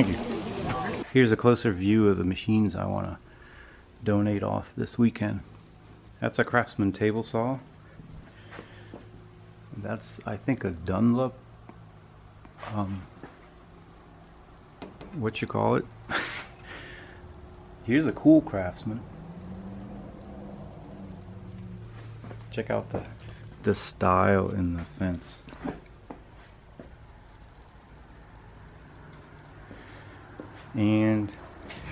Thank you. Here's a closer view of the machines I want to donate off this weekend. That's a Craftsman table saw. That's, I think, a Dunlop, what you call it? Here's a cool Craftsman. Check out the style in the fence. And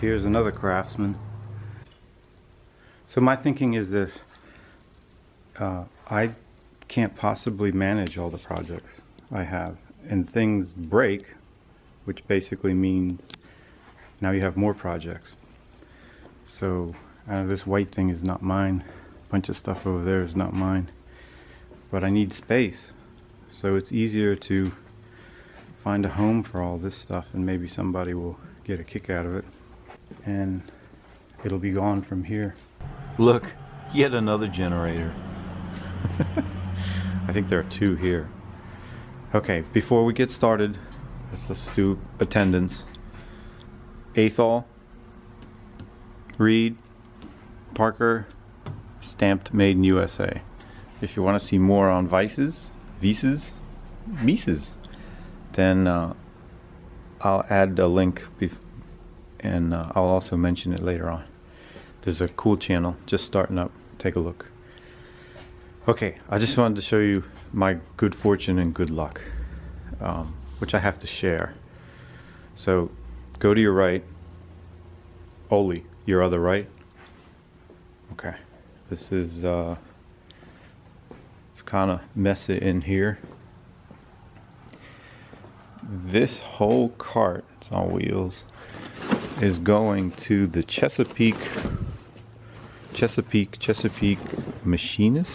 here's another Craftsman. So my thinking is that I can't possibly manage all the projects I have, and things break, which basically means now you have more projects. So this white thing is not mine. A bunch of stuff over there is not mine. But I need space, so it's easier to find a home for all this stuff, and maybe somebody will get a kick out of it, and it'll be gone from here. Look, yet another generator. I think there are two here. Okay, before we get started, let's do attendance. Athol, Reed, Parker, stamped made in USA. If you want to see more on Mises, then I'll add a link and I'll also mention it later on. There's a cool channel just starting up. Take a look. Okay, I just wanted to show you my good fortune and good luck, which I have to share. So go to your right. Oli, your other right. Okay, this is it's kind of messy in here. This whole cart, it's on wheels, is going to the Chesapeake machinist,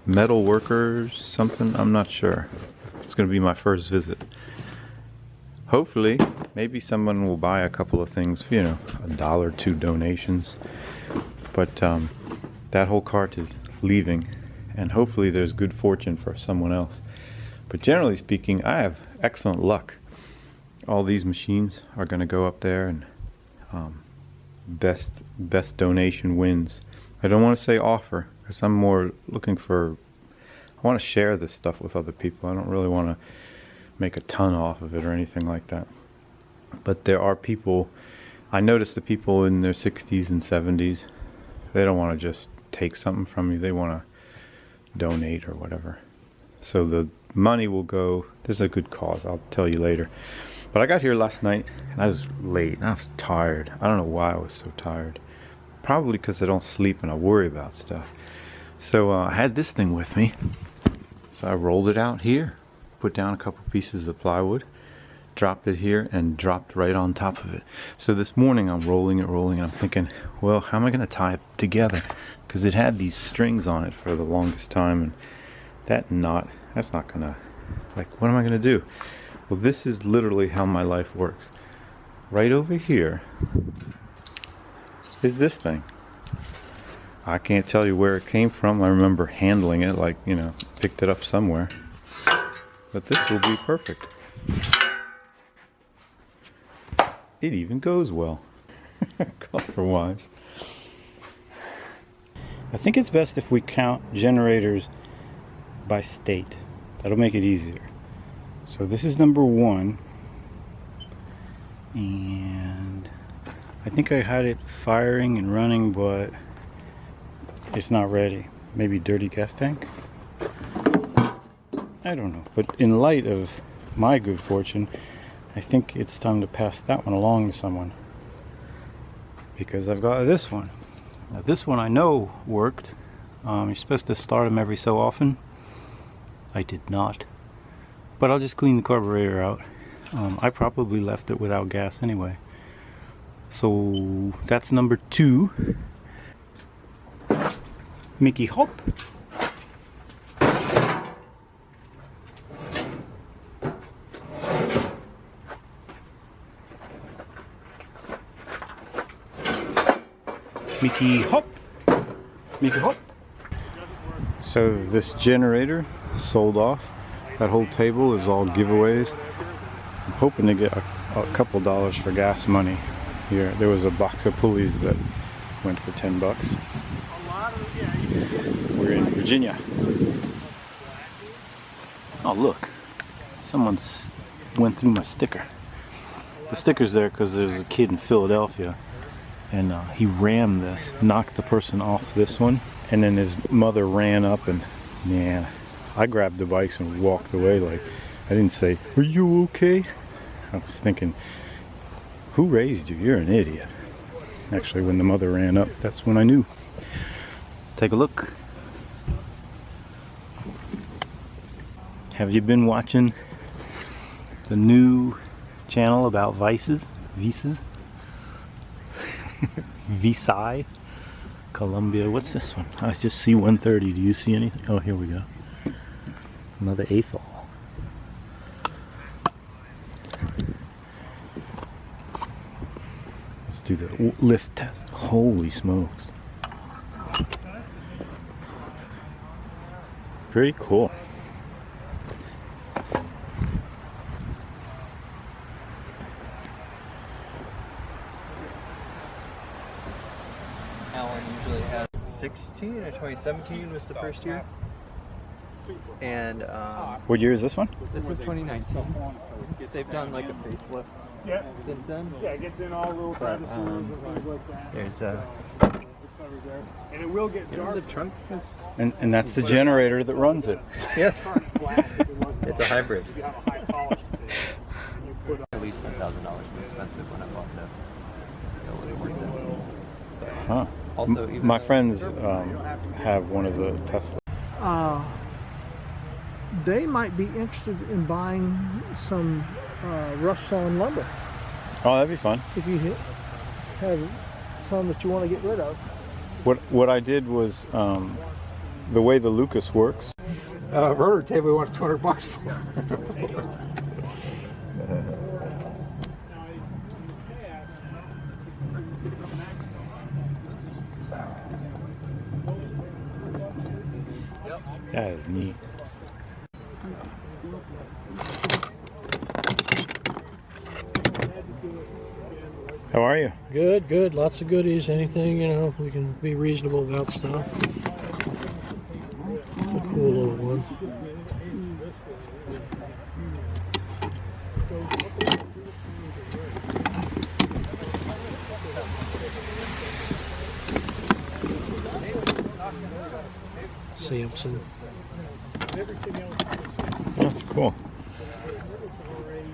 metal workers, something, I'm not sure. It's going to be my first visit. Hopefully, maybe someone will buy a couple of things, you know, $1 or $2 donations. But that whole cart is leaving, and hopefully there's good fortune for someone else. But generally speaking, I have excellent luck. All these machines are going to go up there, and best donation wins. I don't want to say offer, because I'm more looking for, I want to share this stuff with other people. I don't really want to make a ton off of it or anything like that. But there are people, I notice the people in their 60s and 70s, they don't want to just take something from you, they want to donate or whatever. So the money will go, this is a good cause, I'll tell you later. But I got here last night and I was late and I was tired. I don't know why I was so tired. Probably because I don't sleep and I worry about stuff. So I had this thing with me. So I rolled it out here, put down a couple pieces of plywood, dropped it here, and dropped right on top of it. So this morning I'm rolling it, and I'm thinking, well, how am I going to tie it together? Because it had these strings on it for the longest time, and that's not going to, like, what am I going to do? Well, this is literally how my life works. Right over here is this thing. I can't tell you where it came from. I remember handling it, like, you know, picked it up somewhere. But this will be perfect. It even goes well, color-wise. I think it's best if we count generators by state. That'll make it easier. So this is number 1. And I think I had it firing and running, but it's not ready. Maybe dirty gas tank? I don't know. But in light of my good fortune, I think it's time to pass that one along to someone. Because I've got this one. Now this one I know worked. You're supposed to start them every so often. I did not. But I'll just clean the carburetor out. I probably left it without gas anyway. So that's number 2. Mickey Hop. Mickey Hop. Mickey Hop. So this generator sold off. That whole table is all giveaways. I'm hoping to get a a couple dollars for gas money here. There was a box of pulleys that went for $10. We're in Virginia. Oh look, someone's went through my sticker. The sticker's there because there's a kid in Philadelphia and he rammed this, knocked the person off this one, and then his mother ran up and, man, I grabbed the bikes and walked away. Like, I didn't say, "Are you okay?" I was thinking, who raised you? You're an idiot. Actually, when the mother ran up, that's when I knew. Take a look. Have you been watching the new channel about visas? Visi? Colombia. What's this one? I just see 130. Do you see anything? Oh, here we go. Another Athol. Let's do the lift test. Holy smokes. Pretty cool. Alan usually has 16 or 2017 was the first year. And What year is this one? this is 2019. They've done like a facelift since then. Yeah, it gets in all little crevices and things like that. There's It covers there. And it will get dark. the trunk is And that's the generator that runs it. yes, Flat if it wasn't it's a hybrid. if you have a high polished thing. And you put At least $10,000 more expensive when I bought this, so it wasn't worth it. Huh. Also, even My though- friends have one of the Tesla. They might be interested in buying some rough sawn lumber Oh, that'd be fun. if you have some that you want to get rid of. What I did was the way the Lucas works. rotor table we want $200 for. That is neat. How are you? Good, good. Lots of goodies. Anything, you know, we can be reasonable about stuff. It's a cool little one. Samson. That's cool.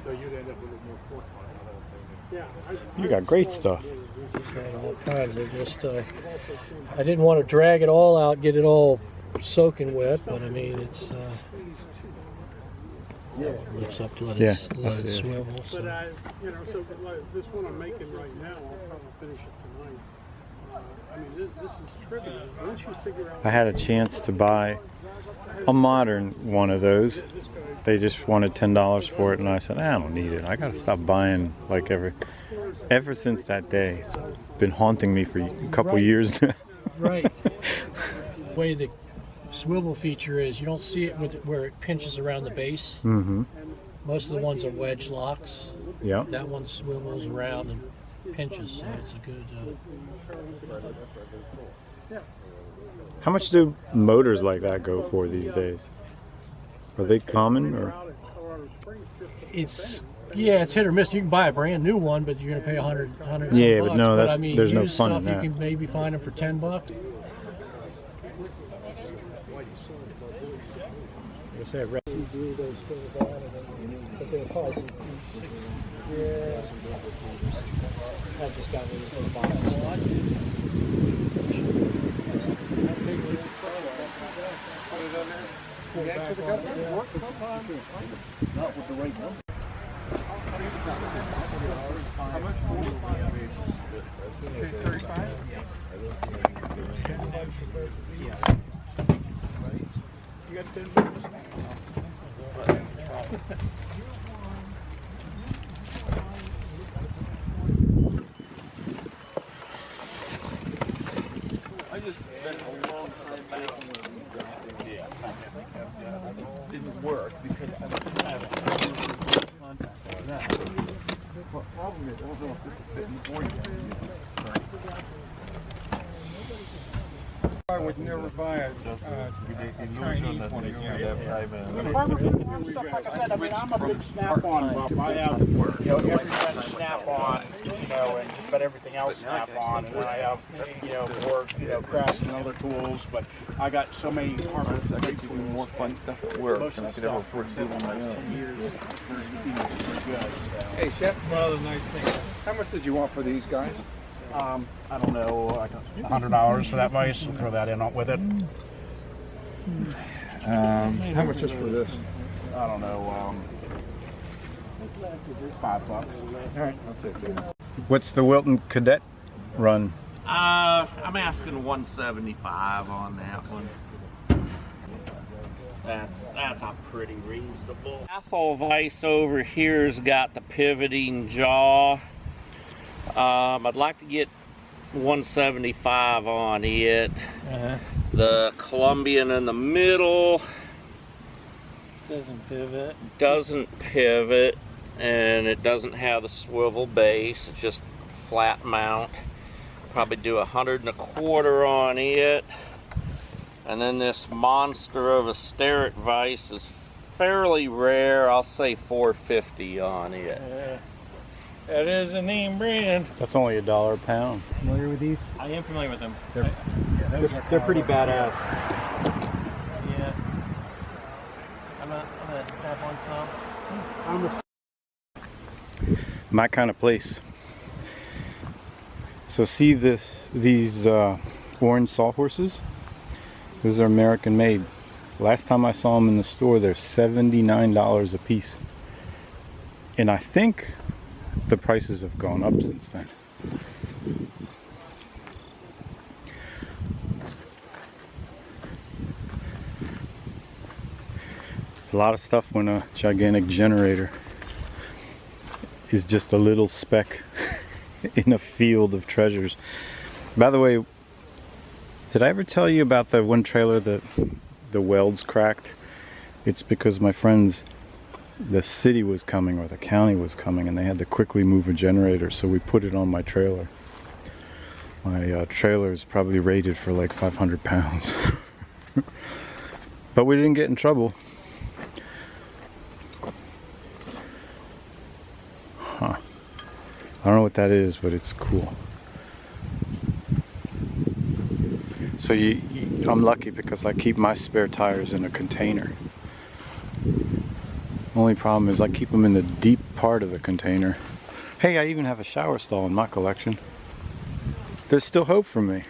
So you'd end up with a more fork on. You got great stuff. Got all kinds of just, I didn't want to drag it all out, get it all soaking wet, but I mean, it's, lifts up to let Yeah, it, I let see it it. swivel. But So. so like this one I'm making right now, I'll probably finish it tonight. I mean, this is trivial. Once you figure out I had a chance to buy a modern one of those. They just wanted $10 for it, and I said, I don't need it. I gotta stop buying like ever since that day. It's been haunting me for a couple Right. years now. Right. The way the swivel feature is, you don't see it with where it pinches around the base. Mm-hmm. Most of the ones are wedge locks. Yeah. That one swivels around and pinches, so it's a good. How much do motors like that go for these days? Are they common or? It's it's hit or miss. You can buy a brand new one, but you're gonna pay 100 some Yeah, but bucks. no, I mean, there's no used fun in stuff that. you can maybe find them for $10. I just got rid of the box. I just spent a long time banking with these. Didn't work because I was I would never buy a Chinese one again. Stuff like I said, I mean, I'm a big Snap-on buff. I have, everything Snap-on, and just about everything else Snap-on, and then I have, more, Crafts and other tools, but I got so many departments. I get to do more fun stuff at work, and I could ever afford to do them in 10 years. Hey, Chef, one other nice thing. How much did you want for these guys? I don't know, like $100 for that vise. I'll throw that in with it. How much is for this? I don't know, $5. All right, I'll take that. What's the Wilton Cadet run? I'm asking 175 on that one. That's a pretty reasonable. Ethel vise over here's got the pivoting jaw. I'd like to get 175 on it. The Colombian in the middle doesn't pivot, and it doesn't have the swivel base. It's just flat mount. Probably do 125 on it. And then this monster of a Starrett vise is fairly rare. I'll say 450 on it. That is a name brand. That's only $1 a pound. Familiar with these? I am familiar with them. They're pretty badass. Yeah. I'm a Snap-on snob. My kind of place. So see these orange sawhorses? Those are American made. Last time I saw them in the store, they're $79 a piece. And I think the prices have gone up since then. It's a lot of stuff when a gigantic generator is just a little speck in a field of treasures. By the way, did I ever tell you about the one trailer that the welds cracked? It's because my friends, the city was coming or the county was coming, and they had to quickly move a generator, so we put it on my trailer. My trailer is probably rated for like 500 pounds. But we didn't get in trouble. Huh. I don't know what that is, but it's cool. So I'm lucky because I keep my spare tires in a container. Only problem is I keep them in the deep part of the container. Hey, I even have a shower stall in my collection. There's still hope for me.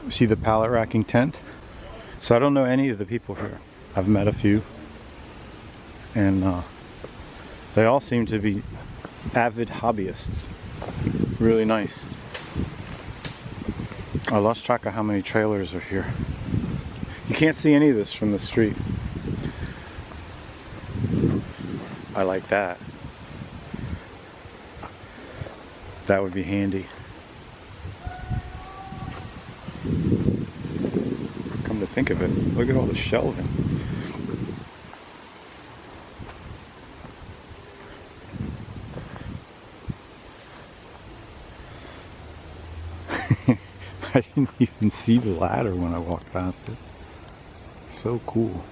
See the pallet racking tent? So I don't know any of the people here. I've met a few. And they all seem to be avid hobbyists. Really nice. I lost track of how many trailers are here. You can't see any of this from the street. I like that. That would be handy. Come to think of it, look at all the shelving. I didn't even see the ladder when I walked past it. So cool.